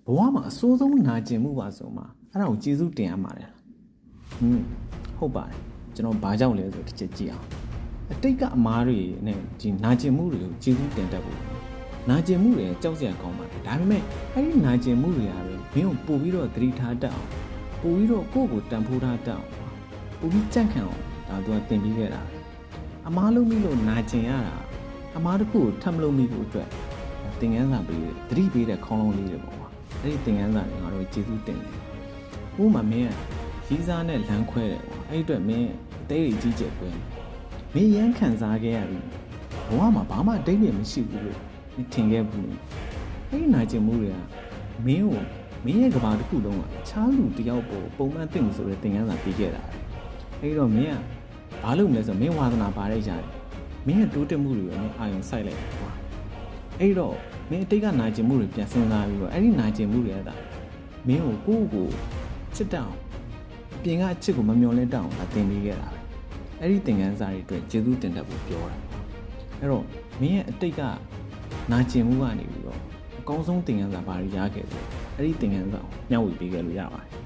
ဘဝမှာအစိုးဆုံးနာကျင်မှုပါဆိုမှအဲ့ဒါကိုကျေးဇူးတင်ရမှာလေဟုတ်ပါတယ်ကျွန်တော်ဘာကြောင့်လဲဆိုတစ်ချက်ကြည့်အောင်အတိတ်ကအမားတွေနဲ့ဒီနာကျင်မှုတွေကိုကျေးဇူးတင်တတ်ဖို့နာကျင်မှုတွေကြောက်စရာကောင်းပါတယ်ဒါပေမဲ့အဲ့ဒီနာကျင်မှုတွေကပဲမင်းကိုပို့ပြီးတော့သတိထားတတ်အောင်ပို့ပြီးတော့ကိုယ့်ကိုတန်ဖိုးထားတတ်အောင်ပို့ပြီးကြန့်ခံအောင်ဒါသူကတင်ပြီးခဲ့တာအမားလုံးပြီးလို့နာကျင်ရတာအမားတစ်ခုကိုထပ်မလို့မိဖို့အတွက်သင်ခန်းစာပေးတယ်သတိပေးတဲ့ခေါင်းလုံးလေးတွေပေါ့ကွာအဲ့ဒီသင်ခန်းစာတွေငါတို့ကျေးဇူးတင်တယ်ဥပမာမင်းကကြီးစားနဲ့လမ်းခွဲတယ်ကွာအဲ့ဒီအတွက်မင်းအသေးတွေကြီးကျယ်ခွဲမင်းရမ်းခံစားခဲ့ရပြီဘဝမှာဘာမှအတိတ်တွေမရှိဘူးလို့ထင်ခဲ့ဘူးအဲ့ဒီနာကျင်မှုတွေကမင်းရဲ့ကဘာတစ်ခုလုံးကချားလူတယောက်ပေါ်ပုံမှန်သိမှုဆိုတဲ့သင်ခန်းစာပေးခဲ့တာအဲ့တော့မင်းကဘာလုပ်မလဲဆိုမင်းဝါသနာပါတဲ့ຢာမင်းရဲ့တိုးတက်မှုတွေကိုမင်းအာရုံစိုက်လိုက်ကွာအဲ့တော့မင်းအတိတ်ကနာကျင်မှုတွေပြန်စဉ်းစားပြီးတော့အဲ့ဒီနာကျင်မှုတွေကမင်းကိုကိုချစ်တောင်းအပြင်ကအချစ်ကိုမမျော်လင့်တောင်းတာသင်ပေးခဲ့တာပဲအဲ့ဒီသင်ခန်းစာတွေအတွက်ကျေးဇူးတင်တတ်ဖို့ပြောတာအဲ့တော့မင်းရဲ့အတိတ်ကနာကျင်မှုကနေပြီးတော့အကောင်းဆုံးသင်ခန်းစာဘာတွေရခဲ့လဲအဲ့ဒီသင်ခန်းစာကိုမျှဝေပေးခဲ့လို့ရပါတယ်